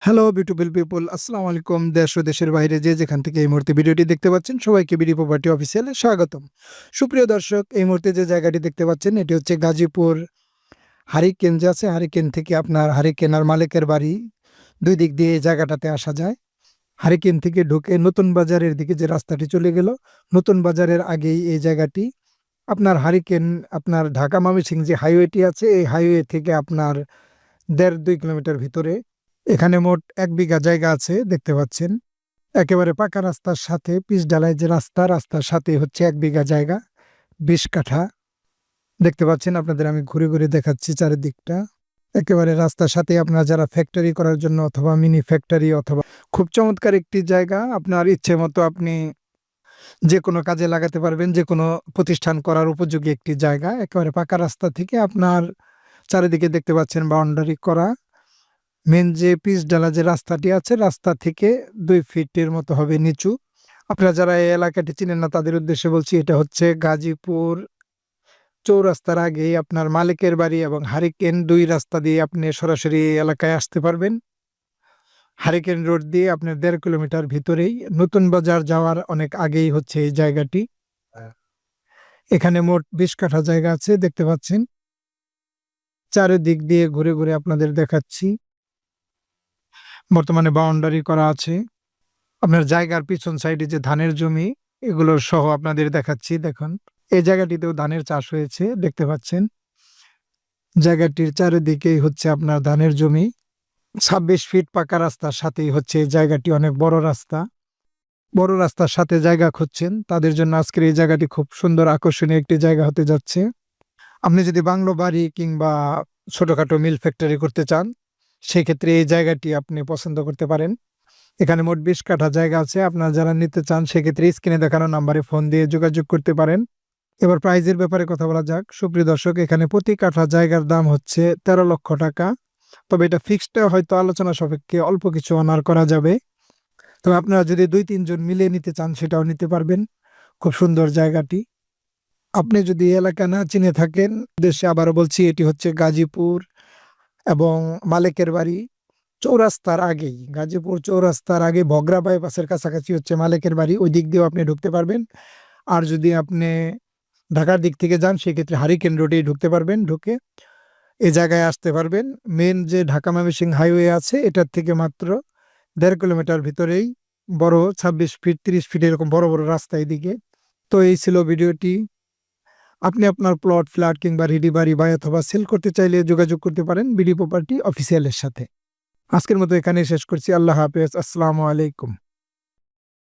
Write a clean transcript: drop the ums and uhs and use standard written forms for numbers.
Hello beautiful people, আসসালামু আলাইকুম। দেশ ও দেশের বাইরে যে যেখান থেকে এই মুহূর্তে ভিডিওটি দেখতে পাচ্ছেন সবাইকে বিডি প্রপার্টি অফিসিয়ালে স্বাগতম। সুপ্রিয় দর্শক, এই মুহূর্তে যে জায়গাটি দেখতে পাচ্ছেন এটি হচ্ছে গাজীপুর হারিকেন যে আছে, হারিকেন থেকে আপনার হারিকেন আর মালিকের বাড়ি দুই দিক দিয়ে এই জায়গাটাতে আসা যায়। হারিকেন থেকে ঢুকে নতুন বাজারের দিকে যে রাস্তাটি চলে গেল, নতুন বাজারের আগেই এই জায়গাটি। আপনার হারিকেন, আপনার ঢাকা ময়মনসিংহ যে হাইওয়েটি আছে এই হাইওয়ে থেকে আপনার ১.৫-২ কিলোমিটার ভিতরে। এখানে মোট ১ বিঘা জায়গা আছে দেখতে পাচ্ছেন। একেবারে পাকা রাস্তার সাথে পিচ ঢালাই যে রাস্তার সাথে হচ্ছে ১ বিঘা জায়গা, ২০ কাঠা। দেখতে পাচ্ছেন, আপনাদের আমি ঘুরে, ঘুরে দেখাচ্ছি চারিদিকটা। একেবারে রাস্তার সাথে আপনারা যারা ফ্যাক্টরি করার জন্য অথবা মিনি ফ্যাক্টরি অথবা খুব চমৎকার একটি জায়গা, আপনার ইচ্ছে মতো আপনি যেকোনো কাজে লাগাতে পারবেন, যেকোনো প্রতিষ্ঠান করার উপযোগী একটি জায়গা। একেবারে পাকা রাস্তা থেকে আপনার চারিদিকে দেখতে পাচ্ছেন বাউন্ডারি করা। মেন যে পিচ ঢালা যে রাস্তাটি আছে রাস্তা থেকে ২ ফিটের মতো হবে নিচু। আপনারা যারা এই এলাকাটি চিনেন না তাদের উদ্দেশ্যে বলছি, এটা হচ্ছে গাজীপুর চৌরাস্তার আগেই আপনার মালিকের বাড়ি এবং হারিকেন ২ রাস্তা দিয়ে আপনি সরাসরি এই এলাকায় আসতে পারবেন। হারিকেন রোড দিয়ে আপনার ১.৫ কিলোমিটার ভিতরেই, নতুন বাজার যাওয়ার অনেক আগেই হচ্ছে এই জায়গাটি। এখানে মোট ২০ কাঠা জায়গা আছে দেখতে পাচ্ছেন। চারিদিক দিয়ে ঘুরে, ঘুরে আপনাদের দেখাচ্ছি। বর্তমানে বাউন্ডারি করা আছে। আপনার জায়গার পিছন সাইডে যে ধানের জমি, এগুলো সহ আপনাদের দেখাচ্ছি। দেখুন, এই জায়গাটিতেও ধানের চাষ হয়েছে দেখতে পাচ্ছেন। জায়গাটির চারিদিকেই হচ্ছে আপনার ধানের জমি। ২৬ ফিট পাকা রাস্তার সাথেই হচ্ছে এই জায়গাটি, অনেক বড় রাস্তা। বড় রাস্তার সাথে জায়গা খুঁজছেন তাদের জন্য আজকের এই জায়গাটি খুব সুন্দর আকর্ষণীয় একটি জায়গা হতে যাচ্ছে। আপনি যদি বাংলো বাড়ি কিংবা ছোটখাটো মিল ফ্যাক্টরি করতে চান, সেক্ষেত্রে এই জায়গাটি আপনি পছন্দ করতে পারেন। এখানে মোট ২০ কাঠা জায়গা আছে। আপনারা যারা নিতে চান সেক্ষেত্রে স্ক্রিনে দেখানো নাম্বারে ফোন দিয়ে যোগাযোগ করতে পারেন। এবার প্রাইজের ব্যাপারে কথা বলা যাক। সুপ্রিয় দর্শক, এখানে প্রতি কাঠা জায়গার দাম হচ্ছে ১৩ লক্ষ টাকা। তবে এটা ফিক্সড, হয়তো আলোচনা সাপেক্ষে অল্প কিছু অনার করা যাবে। তবে আপনারা যদি ২-৩ জন মিলে নিতে চান সেটাও নিতে পারবেন। খুব সুন্দর জায়গাটি। আপনি যদি এলাকা না চিনে থাকেন, দেশে আবারও বলছি, এটি হচ্ছে গাজীপুর এবং মালিকের বাড়ি চৌরাস্তার আগেই। গাজীপুর চৌরাস্তার আগে ভগরা বাইপাসের কাছাকাছি হচ্ছে মালিকের বাড়ি। ওই দিক দিয়েও আপনি ঢুকতে পারবেন। আর যদি আপনি ঢাকার দিক থেকে যান সেক্ষেত্রে হারিকেন রোডেই ঢুকতে পারবেন। ঢুকে এ জায়গায় আসতে পারবেন। মেন যে ঢাকা ময়মনসিংহ হাইওয়ে আছে এটার থেকে মাত্র ১.৫ কিলোমিটার ভিতরেই বড় ২৬ ফিট ৩০ ফিট এরকম বড় বড় রাস্তা এদিকে। তো এই ছিল ভিডিওটি। আপনি আপনার প্লট, ফ্ল্যাট কিংবা রেডি বাড়ি বাই অথবা সেল করতে চাইলে যোগাযোগ করতে পারেন বিডি প্রপার্টি অফিসিয়ালের সাথে। আজকের মতো এখানেই শেষ করছি। আল্লাহ হাফেজ। আসসালামু আলাইকুম।